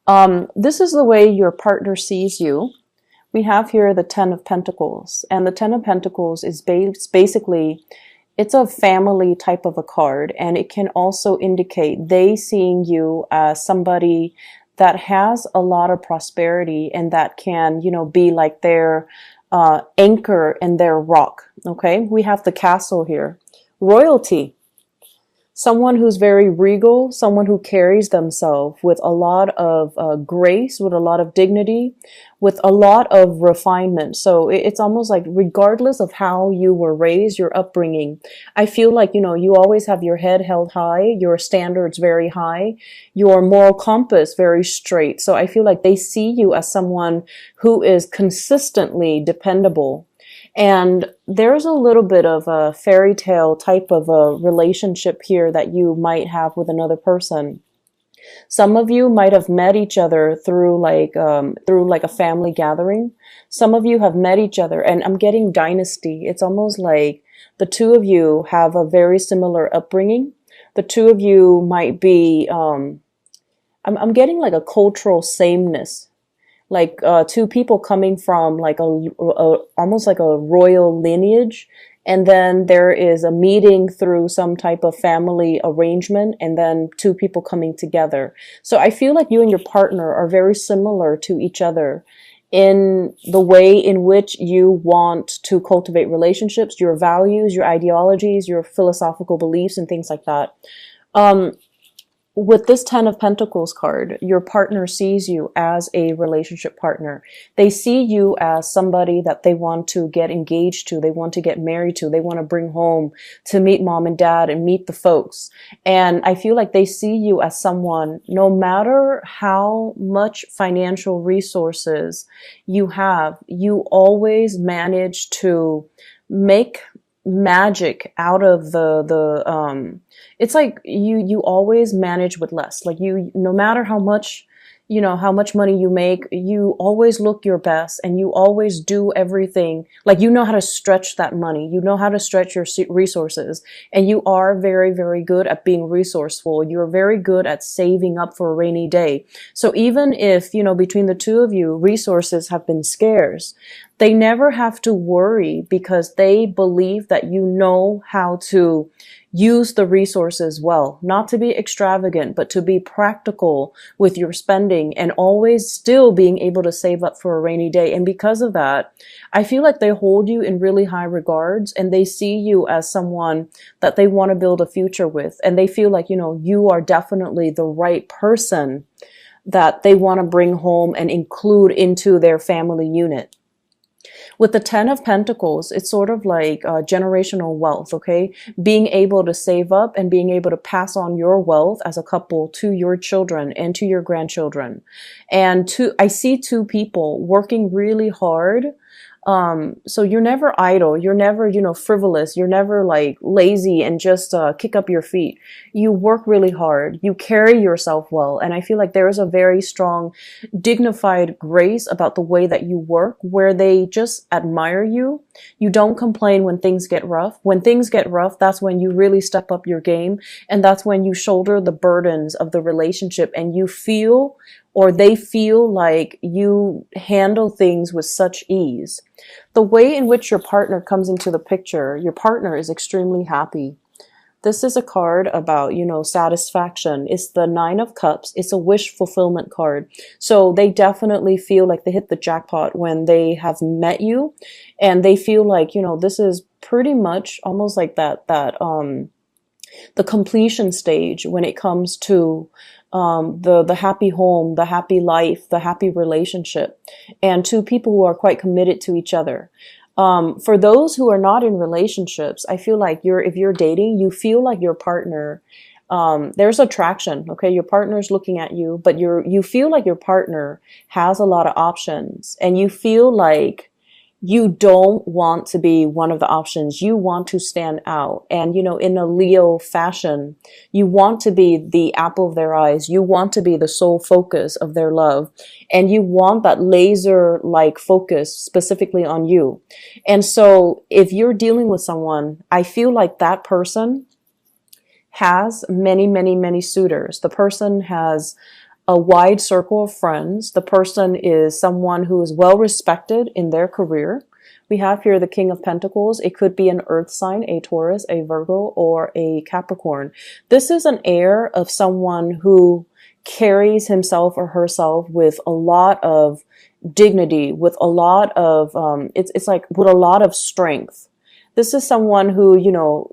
This is the way your partner sees you. We have here the Ten of Pentacles, and the Ten of Pentacles is basically, it's a family type of a card, and it can also indicate they seeing you as somebody that has a lot of prosperity and that can, be like their anchor and their rock. Okay, we have the Castle here. Royalty. Someone who's very regal, someone who carries themselves with a lot of grace, with a lot of dignity, with a lot of refinement. So it's almost like, regardless of how you were raised, your upbringing, I feel like, you always have your head held high, your standards very high, your moral compass very straight. So I feel like they see you as someone who is consistently dependable. And there's a little bit of a fairy tale type of a relationship here that you might have with another person. Some of you might have met each other through like a family gathering. Some of you have met each other, and I'm getting dynasty. It's almost like the two of you have a very similar upbringing. The two of you might be, I'm getting like a cultural sameness, like two people coming from like a almost like a royal lineage, and then there is a meeting through some type of family arrangement, and then two people coming together. So I feel like you and your partner are very similar to each other in the way in which you want to cultivate relationships, your values, your ideologies, your philosophical beliefs, and things like that. With this Ten of Pentacles card, your partner sees you as a relationship partner. They see you as somebody that they want to get engaged to, they want to get married to, they want to bring home to meet mom and dad and meet the folks. And I feel like they see you as someone, no matter how much financial resources you have, you always manage to make magic out of it's like you always manage with less. Like, you, no matter how much, how much money you make, you always look your best, and you always do everything. Like, you know how to stretch that money. You know how to stretch your resources, and you are very, very good at being resourceful. You're very good at saving up for a rainy day. So even if, between the two of you, resources have been scarce, they never have to worry, because they believe that you know how to use the resources well, not to be extravagant, but to be practical with your spending, and always still being able to save up for a rainy day. And because of that, I feel like they hold you in really high regards, and they see you as someone that they want to build a future with. And they feel like, you are definitely the right person that they want to bring home and include into their family unit. With the Ten of Pentacles, it's sort of like generational wealth, okay? Being able to save up and being able to pass on your wealth as a couple to your children and to your grandchildren. And I see two people working really hard. So you're never idle. You're never, frivolous. You're never like lazy and just kick up your feet. You work really hard. You carry yourself well. And I feel like there is a very strong, dignified grace about the way that you work, where they just admire you. You don't complain when things get rough. When things get rough, that's when you really step up your game. And that's when you shoulder the burdens of the relationship, and you feel, or they feel, like you handle things with such ease. The way in which your partner comes into the picture, your partner is extremely happy. This is a card about, satisfaction. It's the Nine of Cups. It's a wish fulfillment card. So they definitely feel like they hit the jackpot when they have met you, and they feel like, this is pretty much almost like the completion stage when it comes to the happy home, the happy life, the happy relationship, and two people who are quite committed to each other. For those who are not in relationships, I feel like if you're dating, you feel like your partner, there's attraction, okay? Your partner's looking at you, but you feel like your partner has a lot of options, and you feel like you don't want to be one of the options. You want to stand out. And, in a Leo fashion, you want to be the apple of their eyes. You want to be the sole focus of their love. And you want that laser-like focus specifically on you. And so if you're dealing with someone, I feel like that person has many, many, many suitors. The person has a wide circle of friends. The person is someone who is well respected in their career. We have here the King of Pentacles. It could be an earth sign, a Taurus, a Virgo, or a Capricorn. This is an air of someone who carries himself or herself with a lot of dignity, with a lot of, it's like with a lot of strength. This is someone who,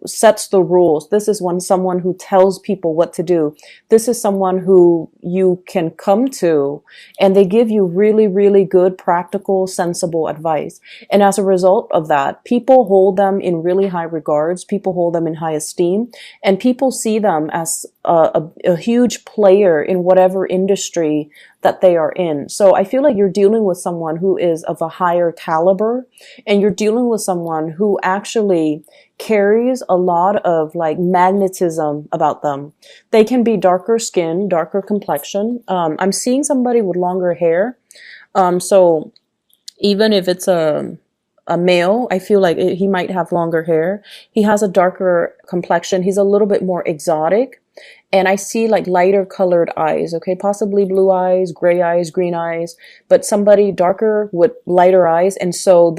sets the rules. This is someone who tells people what to do. This is someone who you can come to and they give you really, really good, practical, sensible advice. And as a result of that, people hold them in really high regards. People hold them in high esteem, and people see them as a huge player in whatever industry that they are in. So I feel like you're dealing with someone who is of a higher caliber, and you're dealing with someone who actually carries a lot of like magnetism about them. They can be darker skin, darker complexion. I'm seeing somebody with longer hair. So even if it's a male, I feel like he might have longer hair. He has a darker complexion. He's a little bit more exotic. And I see like lighter colored eyes, okay? Possibly blue eyes, gray eyes, green eyes, but somebody darker with lighter eyes. And so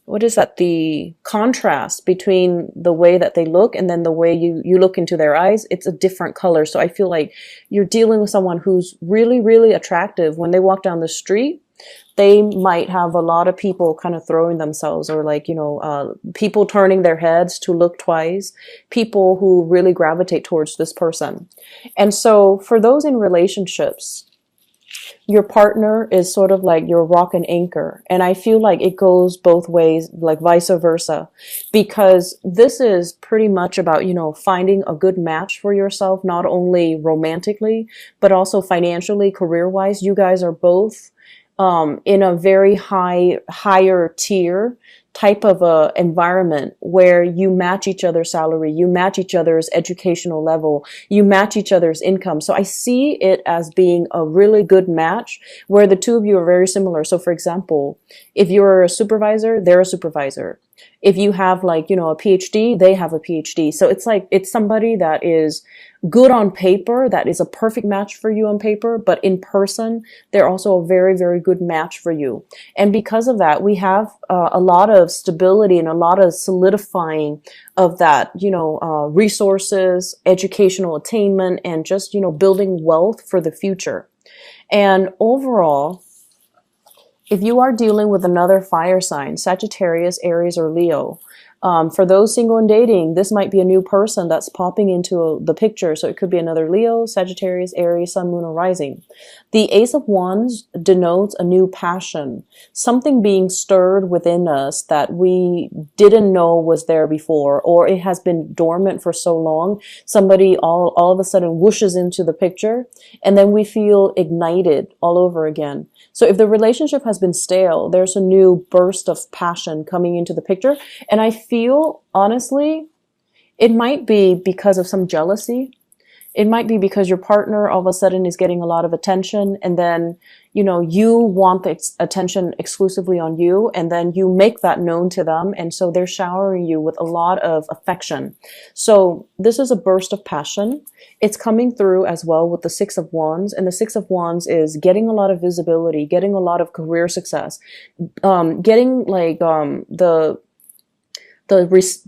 what is that? The contrast between the way that they look and then the way you look into their eyes, it's a different color. So I feel like you're dealing with someone who's really, really attractive. When they walk down the street, they might have a lot of people kind of throwing themselves, or like, people turning their heads to look twice, people who really gravitate towards this person. And so for those in relationships, your partner is sort of like your rock and anchor. And I feel like it goes both ways, like vice versa, because this is pretty much about, finding a good match for yourself, not only romantically, but also financially, career-wise. You guys are both in a very higher tier type of a environment where you match each other's salary, you match each other's educational level, you match each other's income. So I see it as being a really good match where the two of you are very similar. So for example, if you're a supervisor, they're a supervisor. If you have like, a PhD, they have a PhD. So it's like, it's somebody that is good on paper, that is a perfect match for you on paper, but in person, they're also a very, very good match for you. And because of that, we have a lot of stability and a lot of solidifying of that, resources, educational attainment, and just, building wealth for the future. And overall, if you are dealing with another fire sign, Sagittarius, Aries, or Leo, for those single and dating, this might be a new person that's popping into the picture. So it could be another Leo, Sagittarius, Aries, Sun, Moon, or Rising. The Ace of Wands denotes a new passion, something being stirred within us that we didn't know was there before, or it has been dormant for so long. Somebody all of a sudden whooshes into the picture, and then we feel ignited all over again. So if the relationship has been stale, there's a new burst of passion coming into the picture. And I feel, honestly, it might be because of some jealousy. It might be because your partner all of a sudden is getting a lot of attention, and then, you want the attention exclusively on you, and then you make that known to them. And so they're showering you with a lot of affection. So this is a burst of passion. It's coming through as well with the Six of Wands, and the Six of Wands is getting a lot of visibility, getting a lot of career success, getting like, the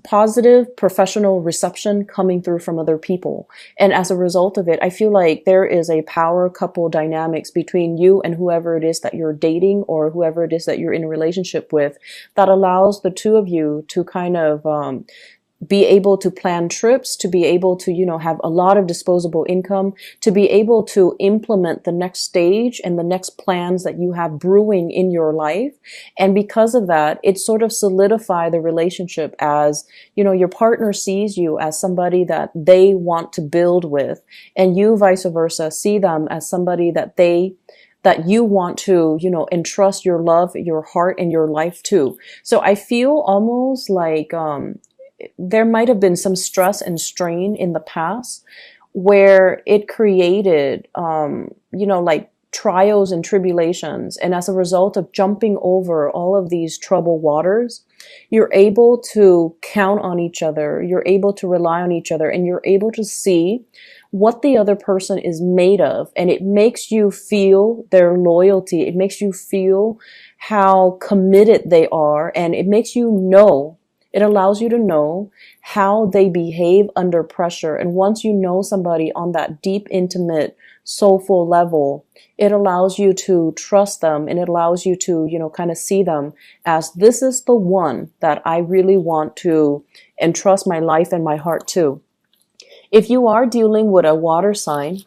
positive professional reception coming through from other people. And as a result of it, I feel like there is a power couple dynamics between you and whoever it is that you're dating or whoever it is that you're in a relationship with that allows the two of you to kind of be able to plan trips, to be able to, have a lot of disposable income, to be able to implement the next stage and the next plans that you have brewing in your life. And because of that, it sort of solidify the relationship as, your partner sees you as somebody that they want to build with, and you vice versa see them as somebody that you want to, entrust your love, your heart, and your life to. So I feel almost like, there might have been some stress and strain in the past where it created, like trials and tribulations. And as a result of jumping over all of these troubled waters, you're able to count on each other. You're able to rely on each other, and you're able to see what the other person is made of, and it makes you feel their loyalty. It makes you feel how committed they are, and it makes you know, it allows you to know how they behave under pressure. And once you know somebody on that deep, intimate, soulful level, it allows you to trust them, and it allows you to, kind of see them as, this is the one that I really want to entrust my life and my heart to. If you are dealing with a water sign,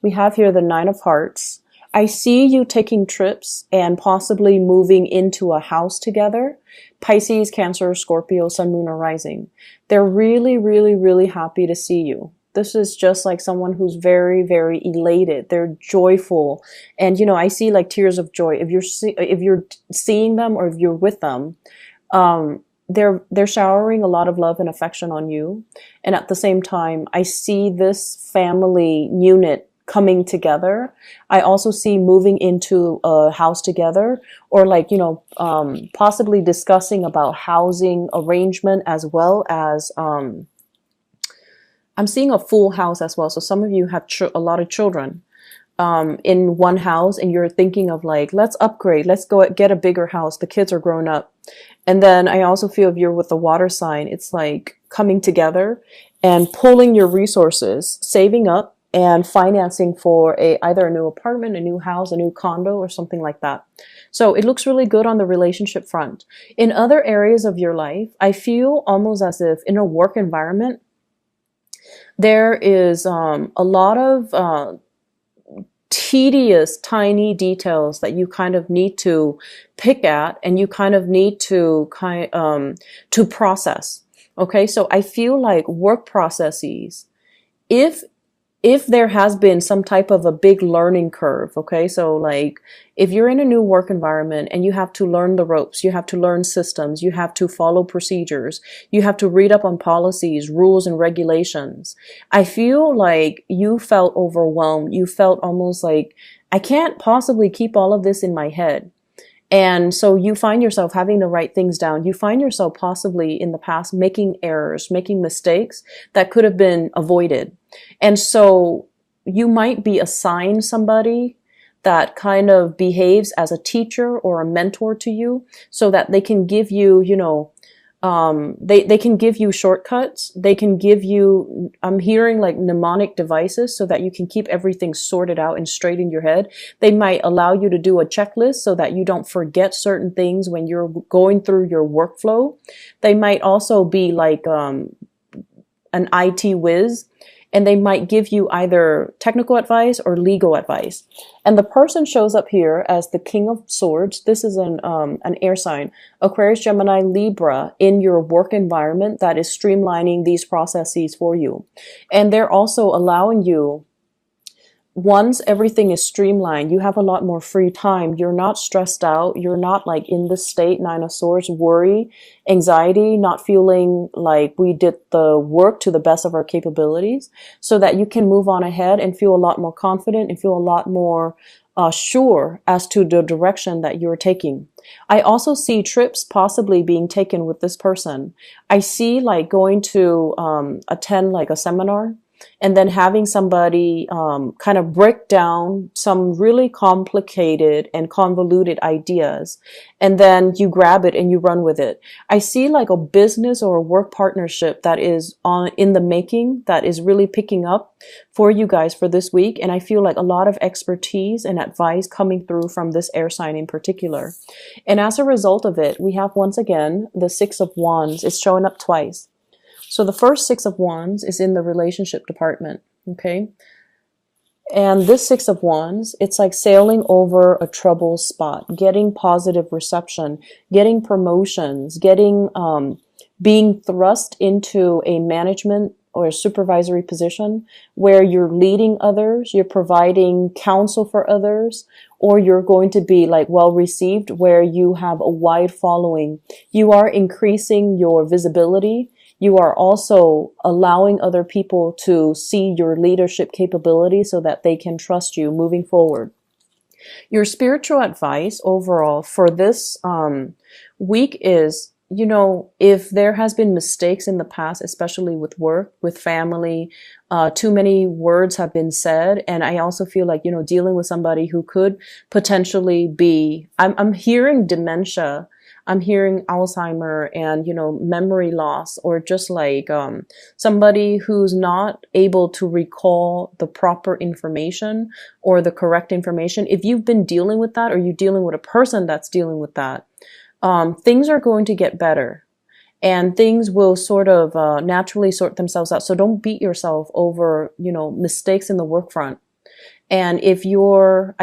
we have here the Nine of Hearts. I see you taking trips and possibly moving into a house together. Pisces, Cancer, Scorpio, Sun, Moon, or Rising. They're really, really, really happy to see you. This is just like someone who's very, very elated. They're joyful. And, I see like tears of joy. If you're seeing them or if you're with them, they're showering a lot of love and affection on you. And at the same time, I see this family unit coming together. I also see moving into a house together, or like, possibly discussing about housing arrangement, as well as, I'm seeing a full house as well. So some of you have a lot of children in one house, and you're thinking of like, let's upgrade, let's go get a bigger house. The kids are grown up. And then I also feel, if you're with the water sign, it's like coming together and pulling your resources, saving up and financing for either a new apartment, a new house, a new condo, or something like that. So it looks really good on the relationship front. In other areas of your life, I feel almost as if in a work environment, there is a lot of tedious, tiny details that you kind of need to pick at, and you kind of need to to process. Okay, so I feel like work processes, if there has been some type of a big learning curve, okay, so like if you're in a new work environment and you have to learn the ropes, you have to learn systems, you have to follow procedures, you have to read up on policies, rules, and regulations. I feel like you felt overwhelmed. You felt almost like, I can't possibly keep all of this in my head. And so you find yourself having to write things down. You find yourself possibly in the past making errors, making mistakes that could have been avoided. And so you might be assigned somebody that kind of behaves as a teacher or a mentor to you, so that they can give you, they can give you shortcuts. They can give you, I'm hearing like mnemonic devices, so that you can keep everything sorted out and straight in your head. They might allow you to do a checklist so that you don't forget certain things when you're going through your workflow. They might also be like an IT whiz, and they might give you either technical advice or legal advice. And the person shows up here as the King of Swords. This is an air sign, Aquarius, Gemini, Libra, in your work environment that is streamlining these processes for you. And they're also allowing you, once everything is streamlined, you have a lot more free time. You're not stressed out. You're not like in this state, Nine of Swords, worry, anxiety, not feeling like we did the work to the best of our capabilities, so that you can move on ahead and feel a lot more confident and feel a lot more sure as to the direction that you're taking. I also see trips possibly being taken with this person. I see like going to attend like a seminar, and then having somebody kind of break down some really complicated and convoluted ideas, and then you grab it and you run with it. I see like a business or a work partnership that is in the making, that is really picking up for you guys for this week. And I feel like a lot of expertise and advice coming through from this air sign in particular. And as a result of it, we have once again the Six of Wands. It's showing up twice. So the first Six of Wands is in the relationship department, okay? And this Six of Wands, it's like sailing over a troubled spot, getting positive reception, getting promotions, getting, being thrust into a management or a supervisory position where you're leading others, you're providing counsel for others, or you're going to be like well received where you have a wide following. You are increasing your visibility. You are also allowing other people to see your leadership capability so that they can trust you moving forward. Your spiritual advice overall for this week is, you know, if there has been mistakes in the past, especially with work, with family, too many words have been said. And I also feel like, you know, dealing with somebody who could potentially be, I'm hearing dementia, I'm hearing Alzheimer and, you know, memory loss, or just like, somebody who's not able to recall the proper information or the correct information. If you've been dealing with that, or you're dealing with a person that's dealing with that, things are going to get better, and things will sort of naturally sort themselves out. So don't beat yourself over, you know, mistakes in the work front. And if you're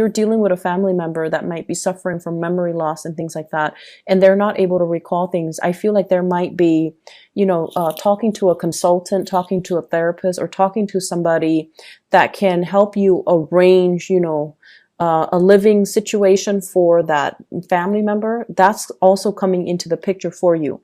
dealing with a family member that might be suffering from memory loss and things like that, and they're not able to recall things, I feel like there might be, you know, talking to a consultant, talking to a therapist, or talking to somebody that can help you arrange, you know, a living situation for that family member. That's also coming into the picture for you.